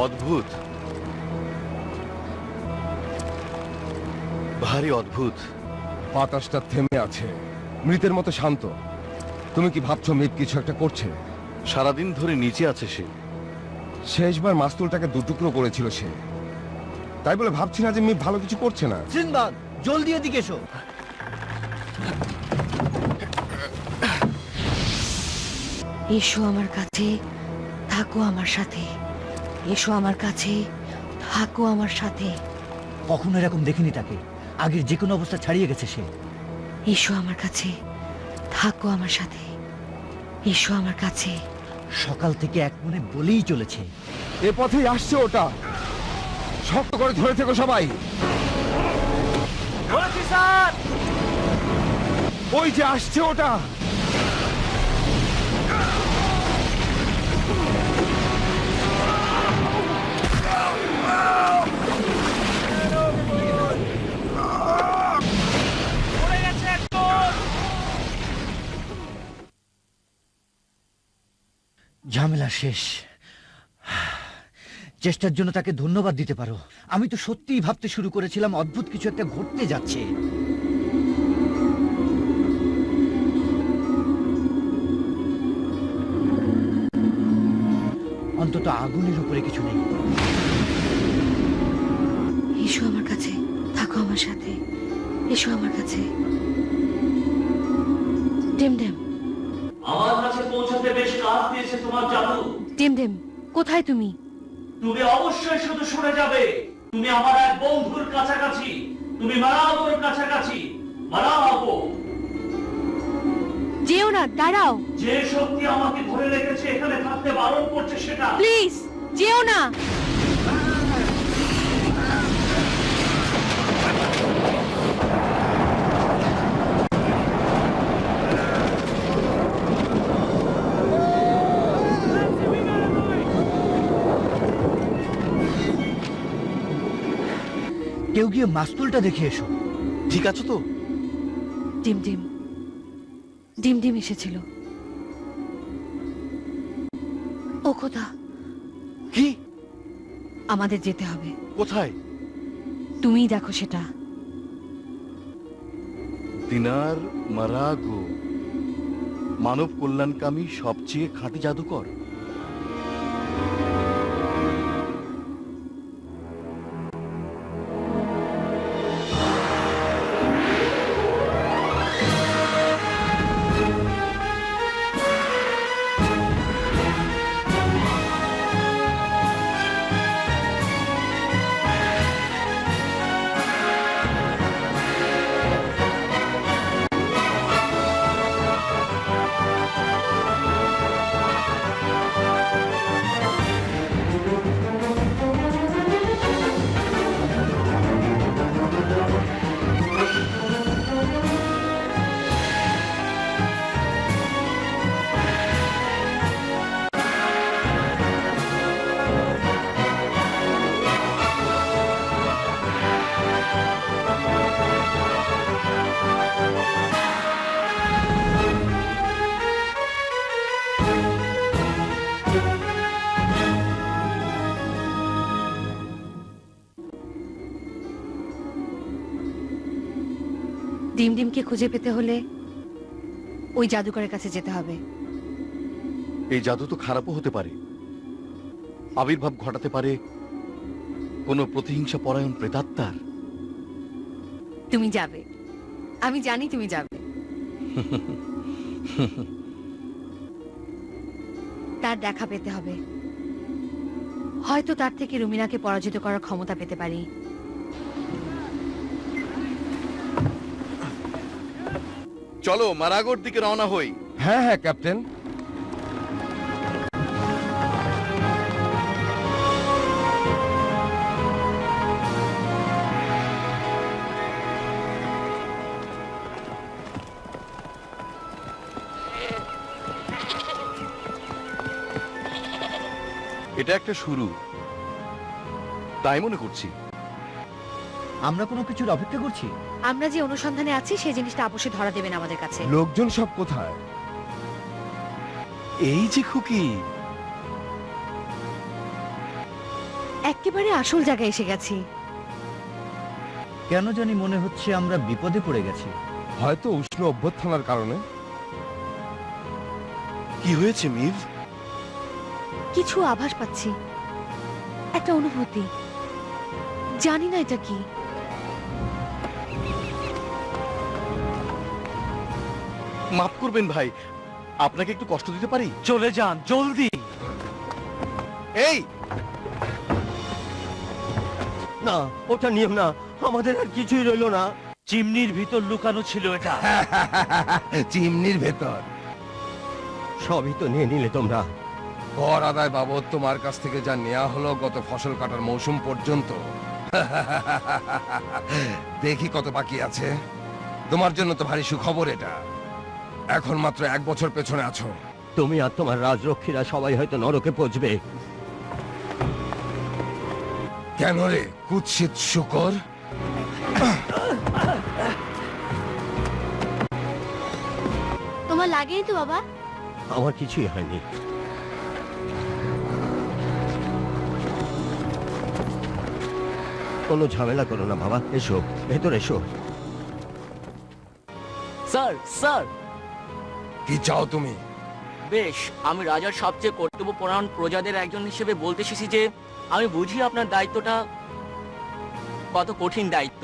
অদ্ভুত, ভারী অদ্ভুত। বাতাসটা থেমে আছে, মৃতের মতো শান্ত। তুমি কি ভাবছো মিত কিছু একটা করছে? সারাদিন ধরে নিচে আছে সে। শেষবার মাস্তুলটাকে দুটুকরো করেছিল সে, তাই বলে ভাবছি না যে মিত ভালো কিছু করছে না। সিনবাদ, জলদি এদিকে এসো। এসো আমার কাছে, থাকো আমার সাথে। এসো আমার কাছে, থাকো আমার সাথে। কখনো এরকম দেখিনি তাকে। আগের যে কোনো অবস্থা ছাড়িয়ে গেছে সে। এসো আমার কাছে, থাকো আমার সাথে। এসো আমার কাছে। সকাল থেকে এক মনে বলেই চলেছে। এ পথেই আসছে ওটা, শক্ত করে ধরে থেকো সবাই। ওই যে আসছে ওটা। ঝামেলা শেষ। চেষ্টার জন্য তাকে ধন্যবাদ দিতে পারো। আমি তো সত্যিই ভাবতে শুরু করেছিলাম অদ্ভুত কিছু একটা ঘটতে যাচ্ছে। অন্তত আগুনের উপরে কিছু নেই। এসো আমার কাছে, থাকো আমার সাথে। এসো আমার কাছে। ডিমডেম, আমার কাছে পৌঁছাতে বেশ কাজ দিয়েছে তোমার জাদু। ডিমডেম, কোথায় তুমি? তুমি অবশ্যই শুধু শুনে যাবে। তুমি আমার এক বন্ধুর কাছাকাছি। তুমি মারাবোর কাছাকাছি। মারাবো। যেও না, দাঁড়াও যে শক্তি আমাকে ধরে রেখেছে, এখানে থাকতে বারণ করছে সেটা। প্লিজ, যেও না। কেউ গিয়ে মাস্তুলটা দেখে এসো। ঠিক আছে তো? ডিমডিম, ডিমডিম এসেছিল। ও খোদা, কি? আমাদের যেতে হবে। কোথায়? তুমিই দেখো সেটা। দিনার মারাগো, মানব কল্যাণকামী সবচেয়ে খাঁটি জাদুকর। ডিমডিমকে খুঁজে পেতে হলে ওই জাদুকরের কাছে যেতে হবে। এই জাদু তো খারাপও হতে পারে, আবির্ভাব ঘটাতে পারে কোনো প্রতিহিংসা পরায়ণ প্রেতাত্মার। তুমি যাবে, আমি জানি তুমি যাবে। তার দেখা পেতে হবে। হয়তো তার থেকে রুমিনাকে পরাজিত করার ক্ষমতা পেতে পারি। চলো মারাগোর দিকে রওনা হই। হ্যাঁ হ্যাঁ ক্যাপ্টেন। এটা একটা শুরু, তাই মনে করছি। আমরা কোনো কিছুর অপেক্ষা করছি। আমরা যে অনুসন্ধানে আছি সেই জিনিসটা অবশ্যই ধরা দেবেন আমাদের কাছে। লোকজন সব কোথায়? এই যে খুকি, একেবারে আসল জায়গায় এসে গেছি। কেন জানি মনে হচ্ছে আমরা বিপদে পড়ে গেছি। হয়তো উষ্ণ অভ্যর্থনার কারণে। কি হয়েছে মীর? কিছু আভাস পাচ্ছি, একটা অনুভূতি, জানি না এটা কি। মাফ করবেন ভাই, আপনাকে একটু কষ্ট দিতে পারি? চলে যান জলদি। এই না, ওটা নিয়ম না, আমাদের আর কিছুই রইলো না। চিমনির ভিতর লুকানো ছিল এটা। চিমনির ভেতর সবই তো নিয়ে নিলে তোমরা। কর আদায় বাবদ তোমার কাছ থেকে যা নেওয়া হলো গত ফসল কাটার মৌসুম পর্যন্ত, দেখি কত বাকি আছে। তোমার জন্য তো ভারী সুখবর এটা। এখন মাত্র 1 বছর পেছনে আছো। তুমি আর তোমার রাজরক্ষীরা সবাই হয়তো নরকে পৌঁছবে। কেন রে কুৎসিত শুকর? তোমার লাগেনি তো বাবা? আমার কিছুই হয়নি। কোনো ঝামেলা করো না বাবা, এসো ভেতরে এসো। স্যার স্যার, কি চাও তুমি? বেশ, আমি রাজার সবচেয়ে কর্তব্যপরায়ণ প্রজাদের একজন হিসেবে বলতে এসেছি যে আমি বুঝি আপনার দায়িত্বটা কত কঠিন দায়িত্ব।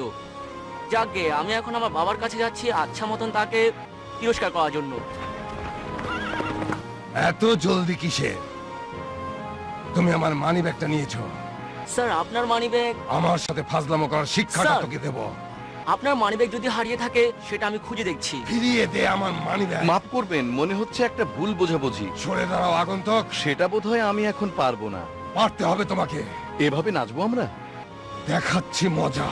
যাকগে, আমি এখন আমার বাবার কাছে যাচ্ছি আচ্ছা মতন তাকে তিরস্কার করার জন্য। এত জলদি কিসে? তুমি আমার মানি ব্যাগটা নিয়েছো। স্যার, আপনার মানিব্যাগ, আমার সাথে ফাজলামো করার শিক্ষাটা স্যার। তোকে দেব। আপনার মানিব্যাগ যদি হারিয়ে থাকে সেটা আমি খুঁজে দেখছি। ফিরিয়ে দে আমার মানি ব্যাগ। মাফ করবেন, মনে হচ্ছে একটা ভুল বোঝাবুঝি। সরে দাঁড়াও আগন্তুক। সেটা বোধহয় আমি এখন পারবো না। পারতে হবে তোমাকে। এভাবে নাচবো আমরা? দেখাচ্ছি মজা।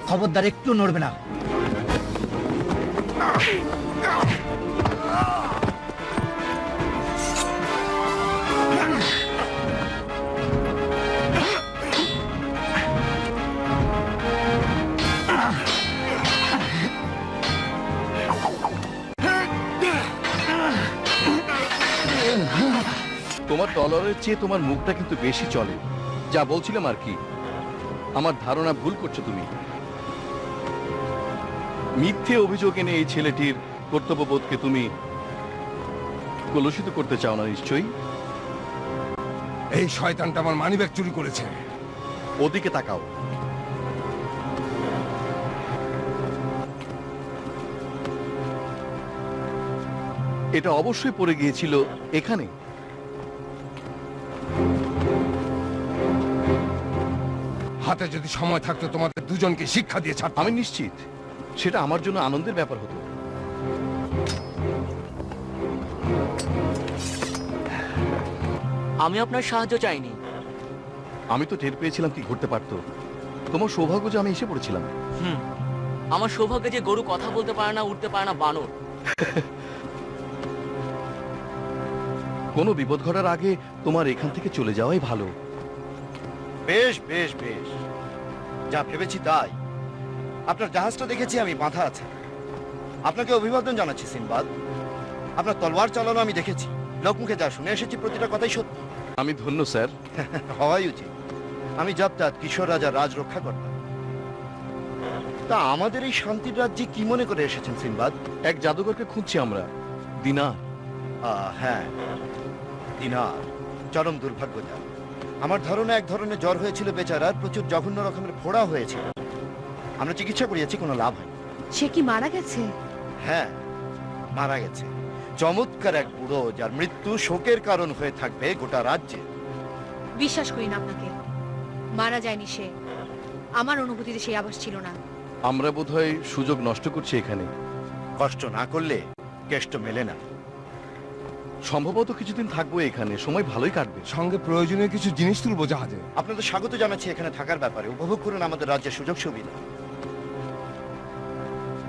খবরদার একটু নড়বে না। তোমার ডলারের চেয়ে তোমার মুখটা কিন্তু বেশি চলে। যা বলছিলাম আর কি, আমার ধারণা ভুল করছো তুমি। মিথ্যে অভিযোগ এনে এই ছেলেটির কর্তব্যবোধকে তুমি কলুষিত করতে চাও না নিশ্চয়ই? এই শয়তানটা আমার মানি ব্যাগ চুরি করেছে। ওদিকে তাকাও। এটা অবশ্যই পড়ে গিয়েছিল এখানে। হাতে যদি সময় থাকতো তোমাদের দুজনকে শিক্ষা দিয়ে ছাড়তাম। আমি নিশ্চিত সেটা আমার জন্য আনন্দের ব্যাপার হতো। আমি আপনার সাহায্য চাইনি। আমি তো টের পেয়েছিলাম কি ঘটতে পারতো। তোমার সৌভাগ্য যে আমি এসে পড়েছিলাম। আমার সৌভাগ্য যে গরু কথা বলতে পারে না, উঠতে পারে না, বানর। কোনো বিপদ ঘটার আগে তোমার এখান থেকে চলে যাওয়াই ভালো। বেশ বেশ বেশ, যা ভেবেছি তাই। আপনার জাহাজটা দেখেছি আমি, বাঁধা আছে। আপনাকে অভিবাদন জানাচ্ছি সিনবাদ। আপনার তলোয়ার চালানো আমি দেখেছি। লোকমুখে যা শুনে এসেছি প্রতিটা কথাই সত্যি। আমি ধন্য স্যার। হওয়াই উচিত। আমি যাবতাত কিশোর রাজা রাজ রক্ষা করতাম। তা আমাদের এই শান্তির রাজ্যে কি মনে করে এসেছেন সিনবাদ? এক জাদুকরকে খুঁজছি আমরা, দিনার। হ্যাঁ, দিনার চরম দুর্ভাগ্য যা। আমার ধারণা এক ধরনের জ্বর হয়েছিল বেচারার, প্রচুর জঘন্য রকমের ফোড়া হয়েছিল। আমরা চিকিৎসা করিয়েছি, কোনো লাভ হয়নি। সে কি মারা গেছে? হ্যাঁ, মারা গেছে। চমৎকার এক বুড়ো, যার মৃত্যু শোকের কারণ হয়ে থাকবে গোটা রাজ্যে। বিশ্বাস করি না আপনাকে। মারা যায়নি সে। আমার অনুভূতিতে সেই আভাস ছিল না। আমরা বোধহয় সুযোগ নষ্ট করছি এখানে। কষ্ট না করলে কেষ্ট মেলে না। সম্ভবত কিছুদিন থাকবো এখানে, সময় ভালোই কাটবে। সঙ্গে প্রয়োজনীয় কিছু জিনিস তুলবো জাহাজে। আপনাদের স্বাগত জানাচ্ছি এখানে থাকার ব্যাপারে। উপভোগ করুন আমাদের রাজ্যের সুযোগ সুবিধা।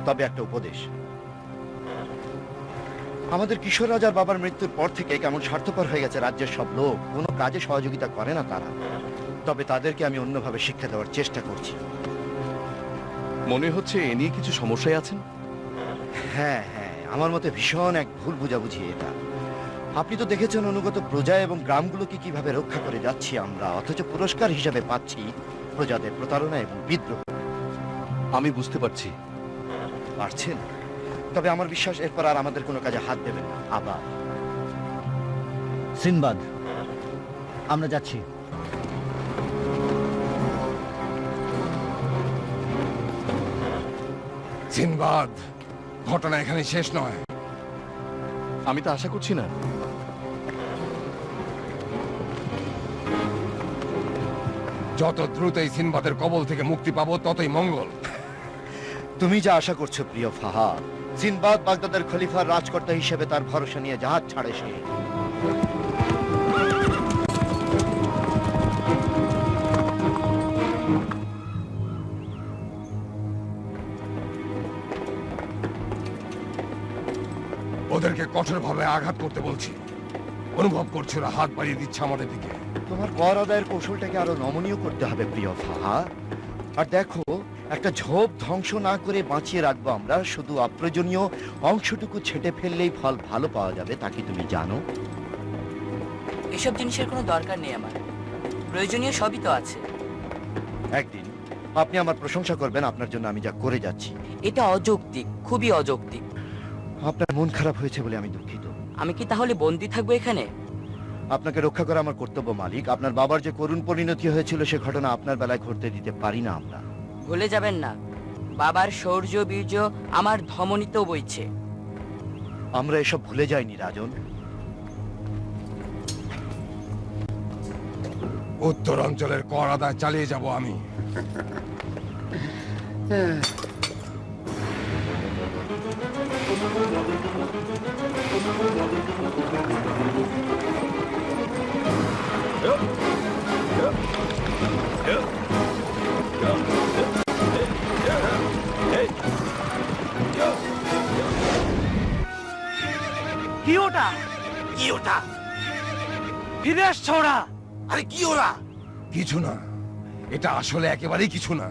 তবে একটা উপদেশ, আমাদের কিশোর রাজার বাবার মৃত্যুর পর থেকে কেমন স্বার্থপর হয়ে গেছে রাজ্যের সব লোক। কোনো কাজে সহযোগিতা করে না তারা। তবে তাদেরকে আমি অন্যভাবে শিক্ষা দেওয়ার চেষ্টা করছি। মনে হচ্ছে এ নিয়ে কিছু সমস্যায় আছেন। হ্যাঁ হ্যাঁ, আমার মতে ভীষণ এক ভুল বুঝাবুঝি এটা। আপনি তো দেখেছেন অনুগত প্রজা এবং গ্রামগুলোকে কিভাবে রক্ষা করে যাচ্ছি আমরা, অথচ পুরস্কার হিসাবে পাচ্ছি প্রজাদের প্রতারণা এবং বিদ্রোহ। আমি বুঝতে পারছি। পারছেন? তবে আমার বিশ্বাস এরপর আর আমাদের কোনো কাজে হাত দেবেন না। আবার সিনবাদ, আমরা যাচ্ছি। সিনবাদ, ঘটনা এখানে শেষ নয়। আমি তো আশা করছি না। যত দ্রুত এই সিনবাদের কবল থেকে মুক্তি পাবো ততই মঙ্গল। তুমি যা আশা করছো প্রিয় ফাহাদ, সিনবাদ বাগদাদের খলিফার রাজকর্তা হিসেবে তার ভরসা নিয়ে জাহাজ ছাড়ে সে। ওদেরকে কঠোরভাবে আঘাত করতে বলছি। অনুভব করছে ওরা হাত বাড়িয়ে দিচ্ছে আমাদের দিকে। তোমার কর আদায়ের কৌশলটাকে আরো নমনীয় করতে হবে প্রিয় ফাহাদ। আর দেখো, একটা ঝোপ ধ্বংস না করে বাঁচিয়ে রাখবো আমরা, শুধু অপ্রয়োজনীয় অংশটুকু ছেটে ফেললেই ফল ভালো পাওয়া যাবে, তা কি তুমি জানো? এসব জিনিসের কোনো দরকার নেই আমার, প্রয়োজনীয় সবই তো আছে। একদিন আপনি আমার প্রশংসা করবেন আপনার জন্য আমি যা করে যাচ্ছি। এটা অযৌক্তিক, খুবই অযৌক্তিক। আপনার মন খারাপ হয়েছে বলে আমি দুঃখিত। আমি কি তাহলে বন্দি থাকবো এখানে? আপনাকে রক্ষা করা আমার কর্তব্য মালিক। আপনার বাবার যে করুণ পরিণতি হয়েছিল সে ঘটনা আপনার বেলায় ঘটতে দিতে পারি না আমরা। ভুলে যাবেন না, বাবার শৌর্য বীর্য আমার ধমনীতেও বইছে। আমরা এসব ভুলে যাইনি রাজন। উত্তর অঞ্চলের কর আদায় চালিয়ে যাব আমি। কি ওটা? কি ওটা? ফিরে আসছো ওরা? আরে কি ওরা? কিছু না, এটা আসলে একেবারেই কিছু না।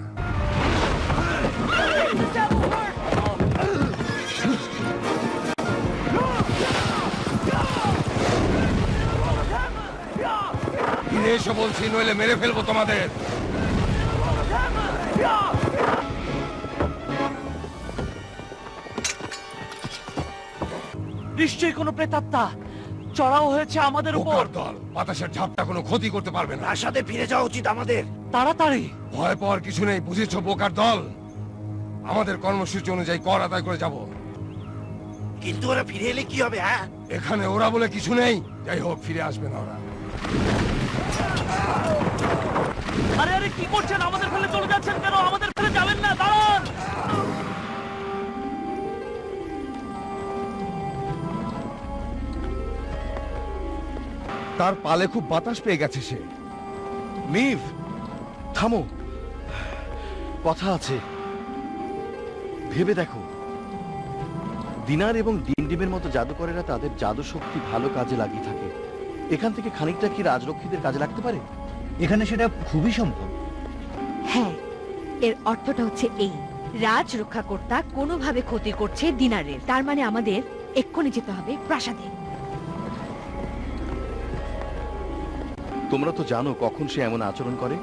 ফিরে এসো বলছি, নইলে মেরে ফেলবো তোমাদের। নিশ্চয়ই কোনো প্রেতাত্মা চড়াও হয়েছে আমাদের উপর। বোকার দল, বাতাসের ঝাপটা কোনো ক্ষতি করতে পারবে না। প্রাসাদে ফিরে যাওয়া উচিত আমাদের। তাড়াতাড়ি! ভয় পাওয়ার কিছু নেই, বুঝেছো বোকার দল? আমাদের কর্মসূচি অনুযায়ী কর আদায় করে যাব। কিন্তু ওরা ফিরে এলে কি হবে? হ্যাঁ, এখানে ওরা বলে কিছু নেই। যাই হোক, ফিরে আসবে না ওরা। আরে আরে কি করছেন? আমাদের ফেলে চলে যাচ্ছেন কেন? আমাদের ফেলে যাবেন না, দাঁড়ান! তার পালে খুব বাতাস পেয়ে গেছে সে। মিভ, থামো, কথা আছে, ভেবে দেখো। দিনার এবং ডিমডিমের মতো জাদুকরেরা তাদের জাদু শক্তি ভালো কাজে লাগিয়ে থাকে। এখান থেকে খানিকটা কি রাজরক্ষীদের কাজে লাগতে পারে? এখানে সেটা খুবই সম্ভব। হ্যাঁ, এর অর্থটা হচ্ছে এই, রাজ রক্ষাকর্তা কোনোভাবে ক্ষতি করছে দিনারের। তার মানে আমাদের এক্ষুনি যেতে হবে প্রাসাদে। তোমরা তো জানো কখন সে এমন আচরণ করে।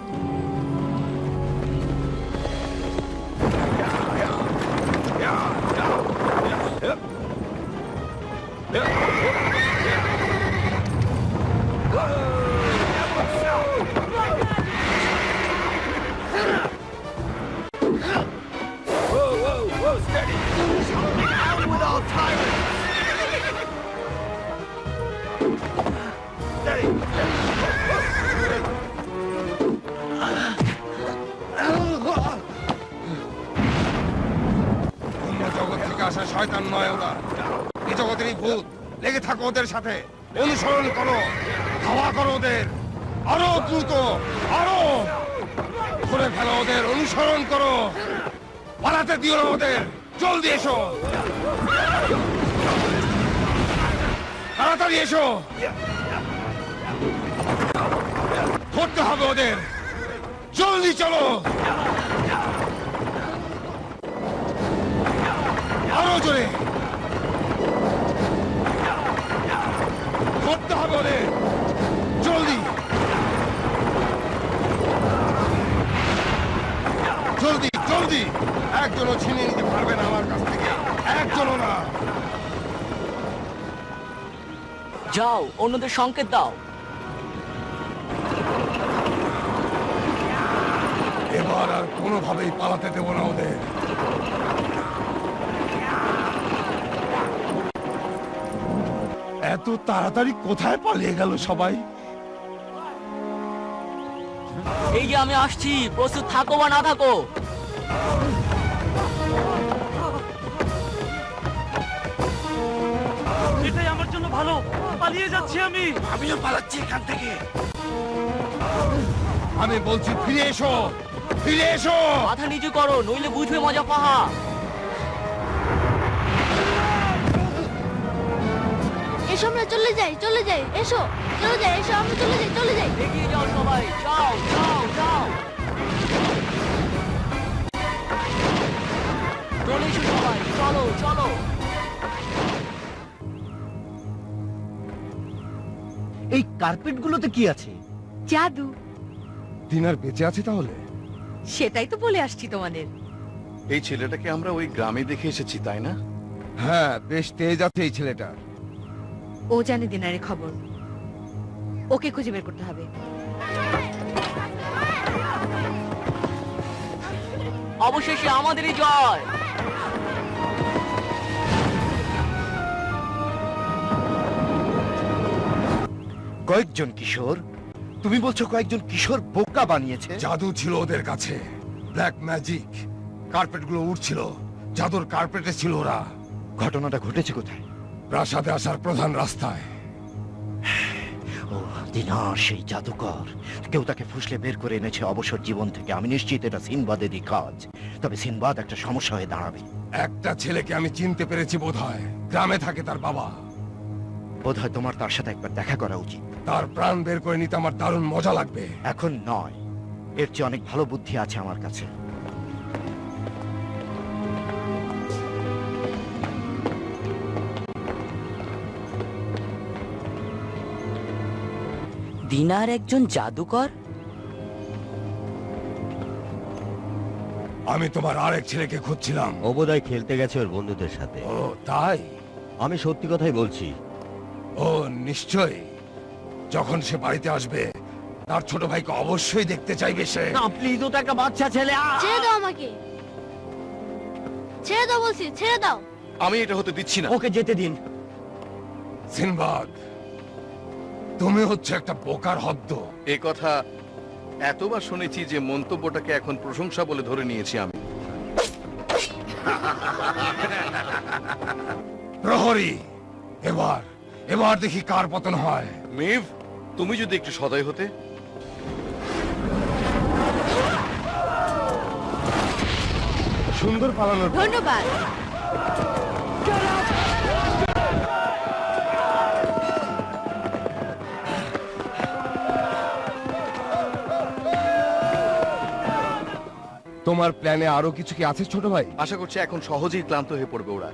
অন্য জগৎ থেকে আসা শয়তান নয় ওরা, এই জগতেরই ভূত। লেগে থাকো ওদের সাথে, অনুসরণ করো, ধাওয়া করো ওদের, আরো দ্রুত, আরো ধরে ফেলো ওদের, অনুসরণ করো, পালাতে দিও না ওদের। জলদি এসো, তাড়াতাড়ি এসো, ধরতে হবে ওদের, জলদি চলো, আরো জোরে। বৌদি একজনও ছিনিয়ে নিতে পারবে না আমার কাছ থেকে, একজনও না। যাও, অন্যদের সংকেত দাও। এবার আর কোনোভাবেই পালাতে দেব না ওদের। এত তাড়াতাড়ি কোথায় পালিয়ে গেল সবাই? এই যে আমি আসছি, প্রস্তুত থাকো বা না থাকো। এটাই আমার জন্য ভালো, পালিয়ে যাচ্ছি আমি। আমিও পালাচ্ছি এখান থেকে। আমি বলছি ফিরে এসো, ফিরে এসো। মাথা নিচু করো, নইলে বুঝবে মজা পাহা। এসো আমরা চলে যাই, চলে যাই, এসো চলে যাই, এসো আমরা চলে যাই, চলে যাই। এগিয়ে যাও সবাই, যাও যাও যাও। চলে এসো সবাই, চলো চলো। এই কার্পেটগুলোতে কি আছে? জাদু। দিনার বেঁচে আছে তাহলে? সেটাই তো বলে আসছি তোমাদের। এই ছেলেটাকে আমরা ওই গ্রামে দেখে এসেছি, তাই না? হ্যাঁ, বেশ তেজ আছে এই ছেলেটা। ও জানে দিনারের খবর, ওকে খুঁজে বের করতে হবে। অবশেষে আমাদেরই জয়। কয়েকজন কিশোর? তুমি বলছো কয়েকজন কিশোর বোকা বানিয়েছে? জাদু ছিল ওদের কাছে, ব্ল্যাক ম্যাজিক। কার্পেটগুলো উড়ছিল, জাদুর কার্পেটে ছিল ওরা। ঘটনাটা ঘটেছে কোথায়? প্রাসাদে আসার প্রধান রাস্তায়। ও দিনার সেই জাদুকর। কেউ তাকে ফুসলে বের করে এনেছে অবসর জীবন থেকে। আমি নিশ্চিত এটা সিনবাদেরই কাজ। তবে সিনবাদ একটা সমস্যা হয়ে দাঁড়াবে। একটা ছেলেকে আমি চিনতে পেরেছি বোধহয়। গ্রামে থাকে তার বাবা। বোধহয় তোমার তার সাথে একবার দেখা করা উচিত। তার প্রাণ বের করে নিতে আমার দারুণ মজা লাগবে। এখন নয়, এর চেয়ে অনেক ভালো বুদ্ধি আছে আমার কাছে। দিনার একজন জাদুকর? আমি তোমার আরেক ছেলেকে খুঁজছিলাম। ও বোধহয় খেলতে গেছে ওর বন্ধুদের সাথে। ও তাই? আমি সত্যি কথাই বলছি। ও নিশ্চয়ই। যখন সে বাড়িতে আসবে তার ছোট ভাইকে অবশ্যই দেখতে চাইবে সে। না প্লিজ, ও তো একটা বাচ্চা ছেলে। ছেড়ে দাও আমাকে, ছেড়ে দাও বলছি, ছেড়ে দাও। আমি এটা হতে দিচ্ছি না। ওকে যেতে দিন। সিনবাদ, তুমি হচ্ছে একটা বোকার হদ্দ। এ কথা এতবার শুনেছি যে মন্তব্যটাকে এখন প্রশংসা বলে ধরে নিয়েছি আমি। প্রহরী, এবার এবার দেখি কার পতন হয়। মিভ, তুমি যদি একটু সদয় হতে। সুন্দর পালানোর। ধন্যবাদ। তোমার প্ল্যানে আরো কিছু কি আছে ছোট ভাই? আশা করছি এখন সহজেই ক্লান্ত হয়ে পড়বে ওরা।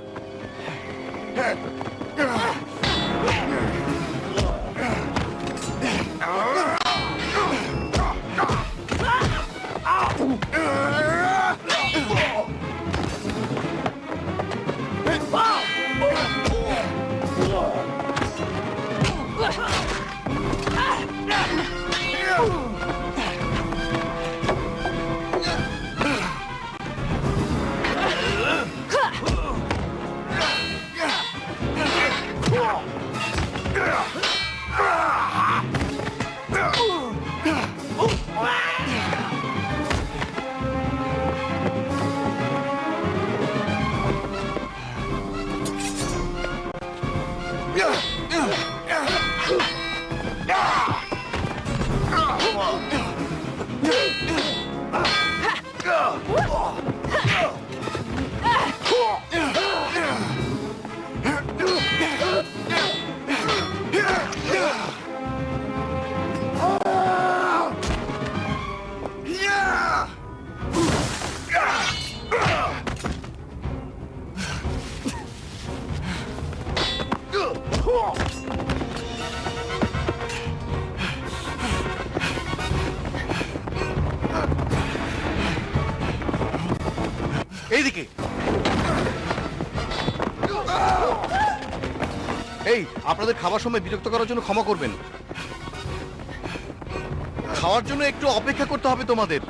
এইদিকে। এই, আপনাদের খাবার সময় বিরক্ত করার জন্য ক্ষমা করবেন। খাওয়ার জন্য একটু অপেক্ষা করতে হবে তোমাদের।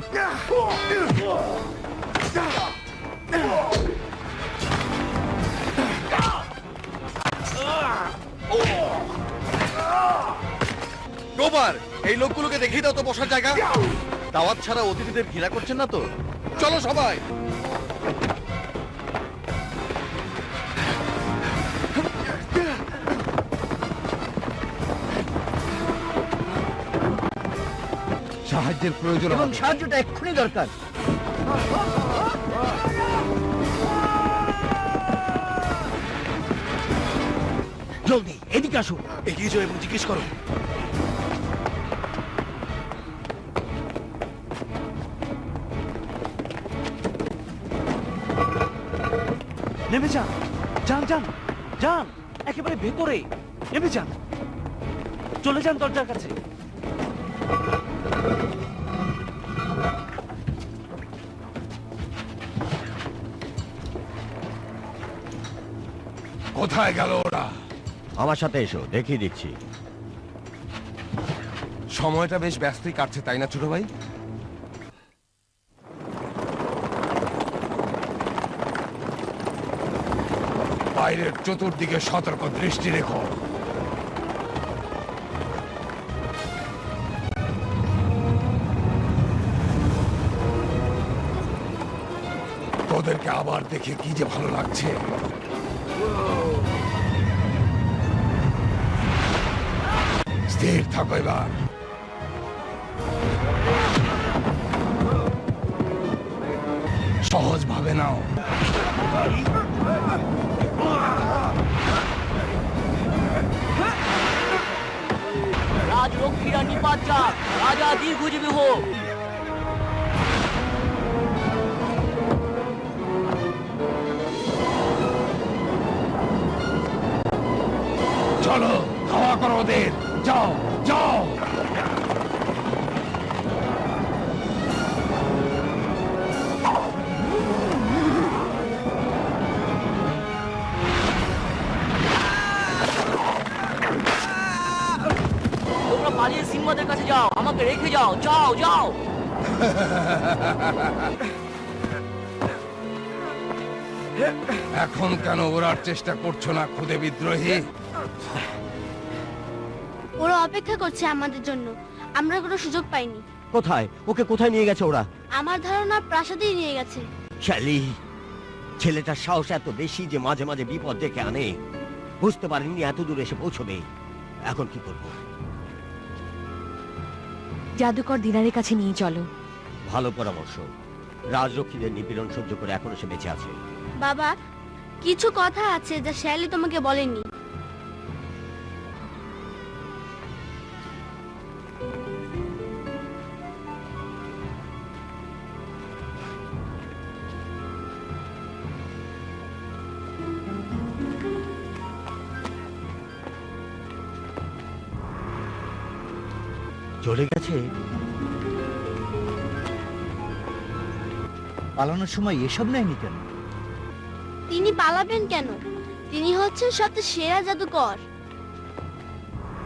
রোবার, এই লোকগুলোকে দেখিয়ে দাও তো বসার জায়গা। দাওয়াত ছাড়া অতিথিদের ঘৃণা করছেন না তো? চলো সবাই। সাহায্যের প্রয়োজন এবং হবে। সাহায্যটা এক্ষুনি দরকার। জলদি এদিকে আসো। এগিয়ে যাও এবং জিজ্ঞেস করো। নেমে যান, যান যান যান, একেবারে ভেতরে নেমে যান, চলে যান দরজার কাছে। কোথায় গেল ওরা? আমার সাথে এসো, দেখিয়ে দিচ্ছি। সময়টা বেশ ব্যস্তই কাটছে, তাই না ছোট ভাই? বাইরের চতুর্দিকে সতর্ক দৃষ্টি রেখো। তোদেরকে আবার দেখে কি যে ভালো লাগছে। স্থির থাকো এবার। সহজ ভাবে নাও। রাজরক্ষীরা নিপাত যাক, রাজা দীর্ঘজীবী হোক। চলো, খাওয়া করো ওদের। যাও যাও। তোমরা পালিয়ে সিম্বাদের কাছে যাও, আমাকে রেখে যাও। যাও যাও। এখন কেন ওড়ার চেষ্টা করছো না খুদে বিদ্রোহী? ওরা অপেক্ষা করছে আমাদের জন্য, আমরা কোনো সুযোগ পাইনি। কোথায়? ওকে কোথায় নিয়ে গেছে ওরা? আমার ধারণা প্রাসাদেই নিয়ে গেছে। শ্যালি, ছেলেটার সাহস এত বেশি যে মাঝে মাঝে বিপদ ডেকে আনে। বুঝতে পারিনি এত দূর এসে পৌঁছবে। এখন কি করব? জাদুকর দিনারের কাছে নিয়ে চলো। ভালো পরামর্শ। রাজরক্ষীদের নিপীড়ন সহ্য করে এখনো সে বেঁচে আছে। বাবা, কিছু কথা আছে যা শ্যালি তোমাকে বলেনি। চলে গেছে? পালানোর সময় এসব নেয়নি কেন? তিনি পালাবেন কেন? তিনি হচ্ছেন সবচেয়ে সেরা জাদুকর।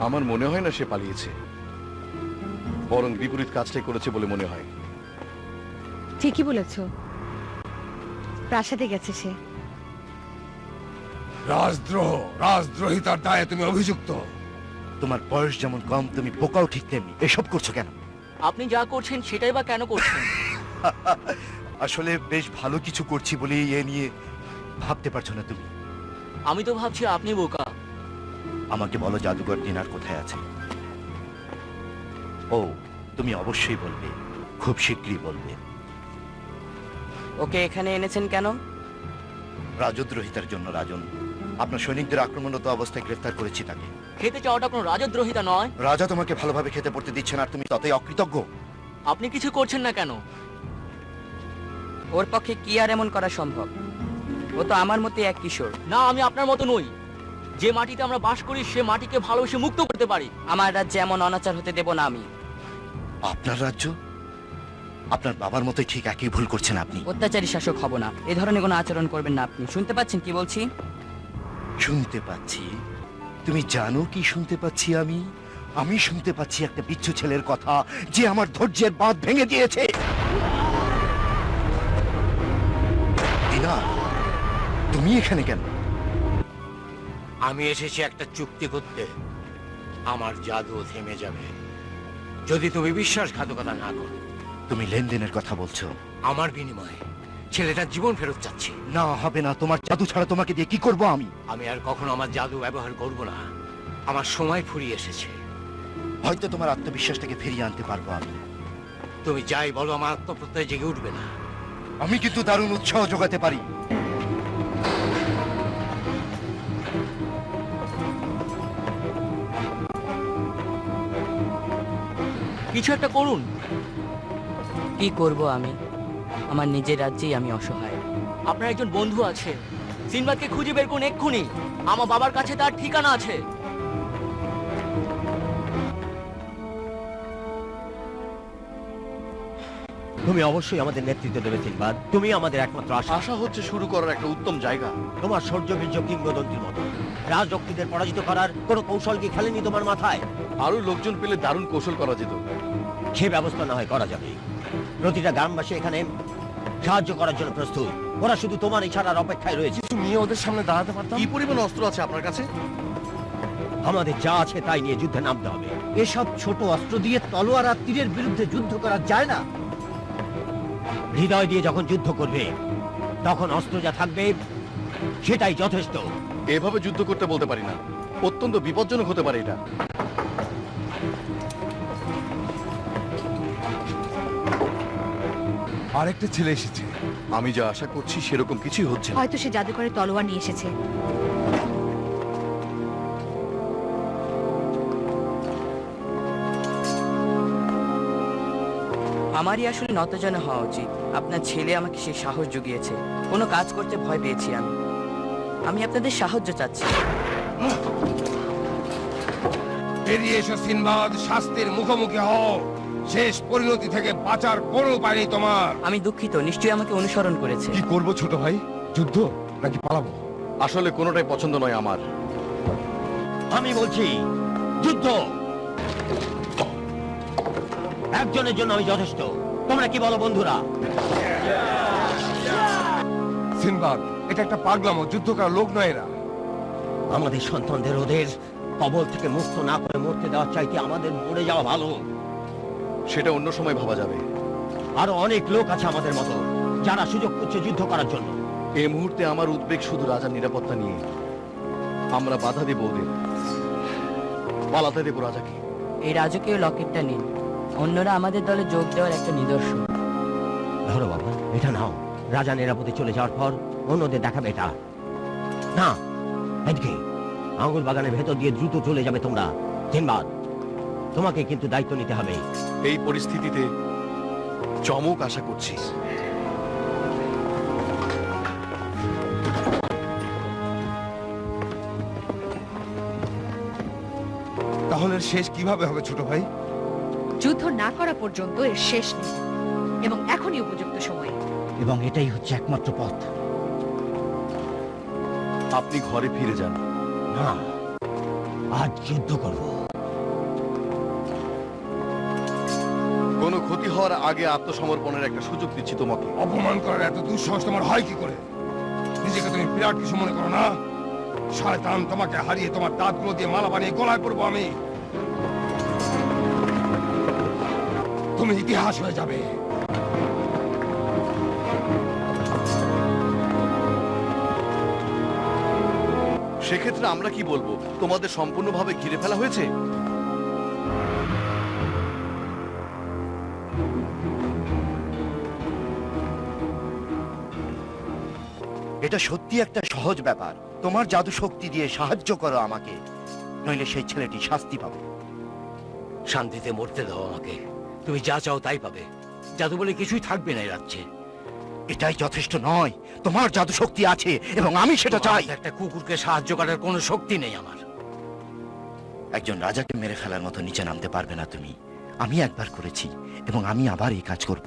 আমার মনে হয় না সে পালিয়েছে, বরং বিপরীত কাজটাই করেছে বলে মনে হয়। ঠিকই বলেছ, প্রাসাদে গেছে সে। রাজদ্রোহ, রাজদ্রোহিতার দায়ে তুমি অভিযুক্ত। তোমার বয়স যেমন কম, তুমি বোকাও ঠিক তেমনি। এসব করছো কেন? আপনি যা করছেন সেটাই বা কেন করছেন? আসলে বেশ ভালো কিছু করছি বলে এ নিয়ে ভাবতে পারছো না তুমি। আমি তো ভাবছি আপনি বোকা। আমাকে বলো জাদুকর দিনার কোথায় আছে? ও, তুমি অবশ্যই বলবে, খুব শীঘ্রই বলবে। ওকে এখানে এনেছেন কেন? রাজদ্রোহিতার জন্য রাজন। আপনার সৈনিকদের আক্রমণরত অবস্থায় গ্রেফতার করেছি তাকে। খেতে চাওয়াটা কোনো রাজদ্রোহিতা নয়। রাজা তোমাকে ভালোভাবে খেতে পড়তে দিচ্ছে না, আর তুমি ততই অকৃতজ্ঞ। আপনি কিছু করছেন না কেন? ওর পক্ষে কি আর এমন করা সম্ভব? ও তো আমার মতো এক কিশোর। না, আমি আপনার মতো নই। যে মাটিতে আমরা বাস করি সে মাটিকে ভালোবেসে মুক্ত করতে পারি। আমার রাজ্যে এমন অনাচার হতে দেব না আমি। আপনার রাজ্য? আপনার বাবার মতোই ঠিক একই ভুল করছেন আপনি। অত্যাচারী শাসক হব না, এ ধরনের কোনো আচরণ করবেন না আপনি। শুনতে পাচ্ছেন কি বলছি? শুনতে পাচ্ছি? তুমি জানো কি শুনতে পাচ্ছি আমি? আমি শুনতে পাচ্ছি একটা বিচ্ছু ছেলের কথা, যে আমার ধৈর্যের বাঁধ ভেঙে দিয়েছে। দিনার, তুমি এখানে কেন? আমি এসেছি একটা চুক্তি করতে। আমার জাদু থেমে যাবে যদি তুমি বিশ্বাসঘাতকতা না করো। তুমি লেনদেনের কথা বলছো? আমার বিনিময়ে ছেলেটার জীবন ফেরত চাচ্ছি। না, হবে না। তোমার জাদু ছাড়া তোমাকে দিয়ে কি করব আমি? আমি আর কখনো আমার জাদু ব্যবহার করব না। আমার সময় ফুরিয়ে এসেছে। হয়তো তোমার আত্মবিশ্বাসটাকে ফিরিয়ে আনতে পারবো আমি। তুমি যাই বলো, আমার আত্মপ্রত্যয় জেগে উঠবে না। আমি কিন্তু দারুণ উৎসাহ যোগাতে পারি। কিছু একটা করুন। কি করব আমি? আমার নিজের রাজ্যেই আমি অসহায়। আপনার একজন বন্ধু আছে, সিনবাদকে খুঁজে বের করুন এক্ষুনি। আমার বাবার কাছে তার ঠিকানা আছে। তুমি অবশ্যই আমাদের নেতৃত্ব দেবে সিনবাদ। তুমি আমাদের একমাত্র আশা। আশা হচ্ছে শুরু করার একটা উত্তম জায়গা। তোমার শৌর্যবীর্য কিংবদন্তির মতো রাজশক্তিদের পরাজিত করার কোনো কৌশল কি খেলেনি তোমার মাথায়? আরো লোকজন পেলে দারুণ কৌশল করা যেত। সে ব্যবস্থা না হয় করা যাবে। প্রতিটা গ্রামবাসী এখানে সাহায্য করার জন্য প্রস্তুত। ওরা শুধু তোমার ইশারার অপেক্ষায় রয়েছে। কিছু নিয়ে ওদের সামনে দাঁড়াতে পারতাম। কি পরিমাণ অস্ত্র আছে আপনার কাছে? আমাদের যা আছে তাই নিয়ে যুদ্ধে নামতে হবে। এসব ছোট অস্ত্র দিয়ে তলোয়ার আর তীরের বিরুদ্ধে যুদ্ধ করা যায় না। হৃদয় দিয়ে যখন যুদ্ধ করবে তখন অস্ত্র যা থাকবে সেটাই যথেষ্ট। এভাবে যুদ্ধ করতে বলতে পারি না, অত্যন্ত বিপজ্জনক হতে পারে এটা। আরেকটা ছেলে এসেছে। আমি যা আশা করছি সেরকম কিছুই হচ্ছে না। হয়তো সে জাদুকরের তলোয়ার নিয়ে এসেছে। আমারই আসলে নতজানু হওয়া উচিত। আপনার ছেলে আমাকে সেই সাহস জুগিয়েছে। কোনো কাজ করতে ভয় পেয়েছি আমি। আমি আপনাদের সাহায্য চাচ্ছি। বেরিয়ে এসো সিনবাদ, শাস্তির মুখোমুখি হও। শেষ পরিণতি থেকে বাঁচার কোনো উপায় নেই তোমার। আমি দুঃখিত, নিশ্চয়ই আমাকে অনুসরণ করেছে। কি করবো ছোট ভাই? যুদ্ধ নাকি পালাবো? আসলে কোনোটাই পছন্দ নয় আমার। আমি বলছি যুদ্ধ। একজনের জন্য আমি যথেষ্ট। তোমরা কি বলো বন্ধুরা? সিনবাদ, এটা একটা পাগলামো। যুদ্ধ করার লোক নয় এরা। আমাদের সন্তানদের ওদের কবল থেকে মুক্ত না করে মরতে দেওয়ার চাইতে আমাদের মরে যাওয়া ভালো। সেটা অন্য সময় ভাবা যাবে। আরো অনেক লোক আছে আমাদের মতো যারা সুযোগ খুঁজছে যুদ্ধ করার জন্য। এই মুহূর্তে আমার উদ্বেগ শুধু রাজার নিরাপত্তা নিয়ে। আমরা বাধা দেব ওদের, পালাতে দেব রাজাকে। এই রাজকীয় লকেটটা নিন। অন্যরা আমাদের দলে যোগ দেওয়ার একটা নিদর্শন। ধরো বাবা, এটা নাও। রাজা নিরাপদে চলে যাওয়ার পর অন্যদের দেখাবে এটা। না, এদিকে আঙ্গুর বাগানের ভেতর দিয়ে দ্রুত চলে যাবে তোমরা। সিনবাদ, তোমাকে কিন্তু দায়িত্ব নিতে হবে। এই পরিস্থিতিতে চমক আশা করছি। তাহলে এর শেষ কিভাবে হবে ছোট ভাই? যুদ্ধ না করা পর্যন্ত এর শেষ নেই, এবং এখনই উপযুক্ত সময়। এবং এটাই হচ্ছে একমাত্র পথ। আপনি ঘরে ফিরে যান। না, আজ যুদ্ধ করব। কোনো ক্ষতি হওয়ার আগে আত্মসমর্পণের একটা সুযোগ দিচ্ছি তোমাকে। অপমান করার এত দুঃসাহস তোমার হয় কি করে? নিজেকে তুমি বিরাট কিছু মনে করো না? শয়তান, তোমাকে হারিয়ে তোমার দাঁতগুলো দিয়ে মালা বানিয়ে গলায় পড়বো আমি। তুমি ইতিহাস হয়ে যাবে। সেক্ষেত্রে আমরা কি বলবো? তোমাদের সম্পূর্ণভাবে ঘিরে ফেলা হয়েছে। এটা সত্যি একটা সহজ ব্যাপার। তোমার জাদু শক্তি দিয়ে সাহায্য করো আমাকে, নইলে সেই ছেলেটি শাস্তি পাবে। শান্তিতে মরতে দাও আমাকে। তুমি যা চাও তাই পাবে। জাদু বলে কিছুই থাকবে না এই রাজ্যে। এটাই যথেষ্ট নয়। তোমার জাদু শক্তি আছে এবং আমি সেটা চাই। তোমার একটা কুকুরকে সাহায্য করার কোনো শক্তি নেই আমার। একজন রাজাকে মেরে ফেলার মতো নিচে নামতে পারবে না তুমি। আমি একবার করেছি এবং আমি আবার এই কাজ করব।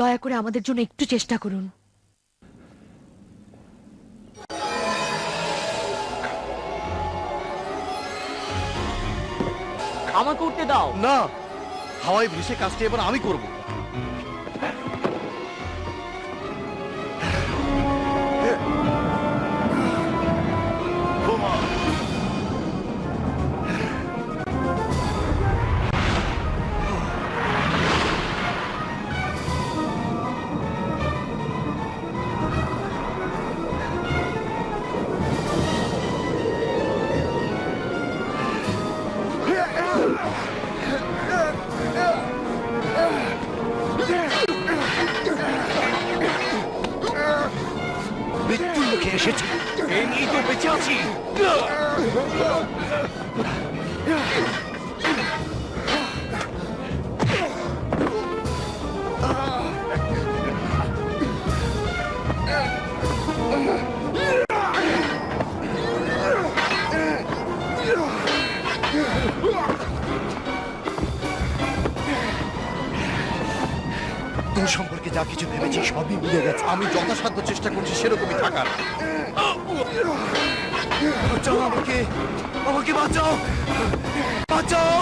দয়া করে আমাদের জন্য একটু চেষ্টা করুন। আমাকে উঠতে দাও। না, হাওয়ায় ভেসে কাজটা এবার আমি করব। মৃত্যুর মুখে এসেছি, এই নিয়েই তো বেঁচে আছি। তোর সম্পর্কে যা কিছু ভেবেছি সবই ভুলে গেছে। আমি যথাসাধ্য চেষ্টা করছি সেরকমই থাকার। বাঁচাও আমাকে, আমাকে বাঁচাও, বাঁচাও।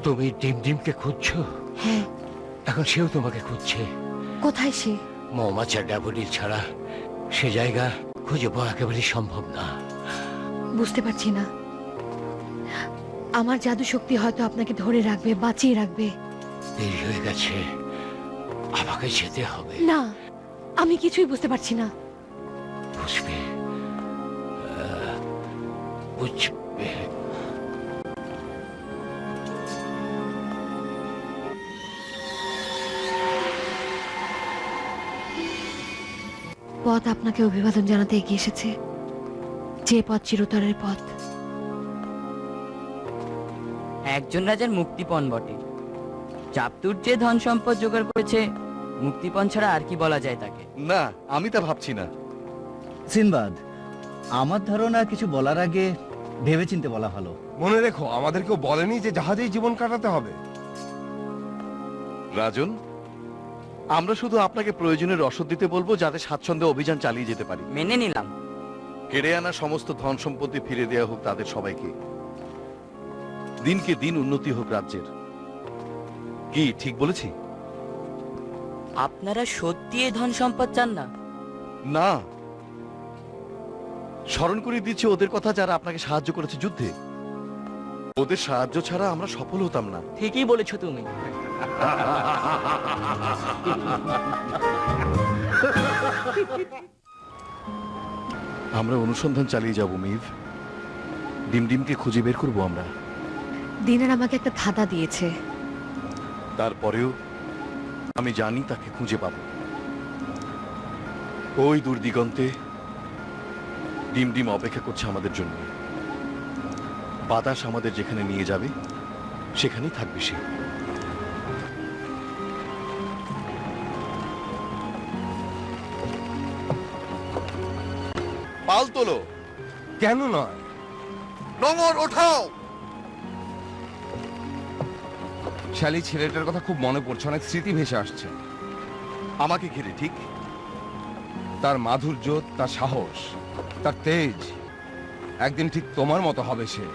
তুমি ডিমডিমকে খুঁজছো? হ্যাঁ। এখন সেও তোমাকে খুঁজছে। কোথায় সে? মৌমাছি আর ড্যাফোডিল ছাড়া সে জায়গা খুঁজে পাওয়া একেবারেই সম্ভব না। বুঝতে পারছি না। আমার জাদু শক্তি হয়তো আপনাকে ধরে রাখবে, বাঁচিয়ে রাখবে। দেরি হয়ে গেছে, আমাকে যেতে হবে। না, আমি কিছুই বুঝতে পারছি না। বুঝবে, বুঝবে। পথ আপনাকে অভিবাদন জানাতে এগিয়ে এসেছে, যে পথ চিরতরের পথ। একজন রাজার মুক্তিপণ বটে। চাপতুর যে ধন সম্পদ জোগাড় করেছে, মুক্তিপণ ছাড়া আর কি বলা যায় তাকে? না, আমি তা ভাবছি না। সিনবাদ, আমার ধারণা কিছু বলার আগে ভেবেচিন্তে বলা ভালো। মনে রেখো, আমাদেরকেও বলেনি যে জাহাজেই জীবন কাটাতে হবে। রাজন, আমরা শুধু আপনাকে প্রয়োজনের রসদ দিতে বলবো, যাতে স্বাচ্ছন্দ্যে অভিযান চালিয়ে যেতে পারি। মেনে নিলাম। কেড়ে আনা সমস্ত ধন সম্পত্তি ফিরে দেওয়া হোক তাদের সবাইকে। দিনকে দিন উন্নতি হোক রাজ্যের। কি ঠিক বলেছি? আপনারা সত্যি এই ধন সম্পদ চান না? না, স্মরণ করিয়ে দিচ্ছি ওদের কথা যারা আপনাকে সাহায্য করেছে যুদ্ধে। ওদের সাহায্য ছাড়া আমরা সফল হতাম না। ঠিকই বলেছো তুমি। আমরা অনুসন্ধান চালিয়ে যাব মিভ। ডিমডিমকে খুঁজে বের করব আমরা। দিনের আমাকে একটা ধাঁধা দিয়েছে। তারপরেও আমি জানি তাকে খুঁজে পাব। ওই দূর দিগন্তে ডিমডিম অপেক্ষা করছে আমাদের জন্য। বাতাস আমাদের যেখানে নিয়ে যাবে সেখানেই থাকবে সে। পাল তোলো। কেন নয়? নোঙর ওঠাও। শালি, ছেলেটার কথা খুব মনে পড়ছে, অনেক স্মৃতি ভেসে আসছে। আমাকে ঘিরে ঠিক। তার মাধুর্য, তার সাহস, তার তেজ, একদিন ঠিক তোমার মতো হবে সে।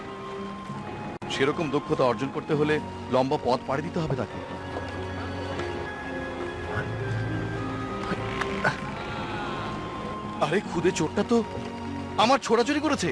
সেরকম দক্ষতা অর্জন করতে হলে লম্বা পথ পাড়ি দিতে হবে তাকে। আরে খুদে চোরটা তো আমার ছোড়াছুরি করেছে।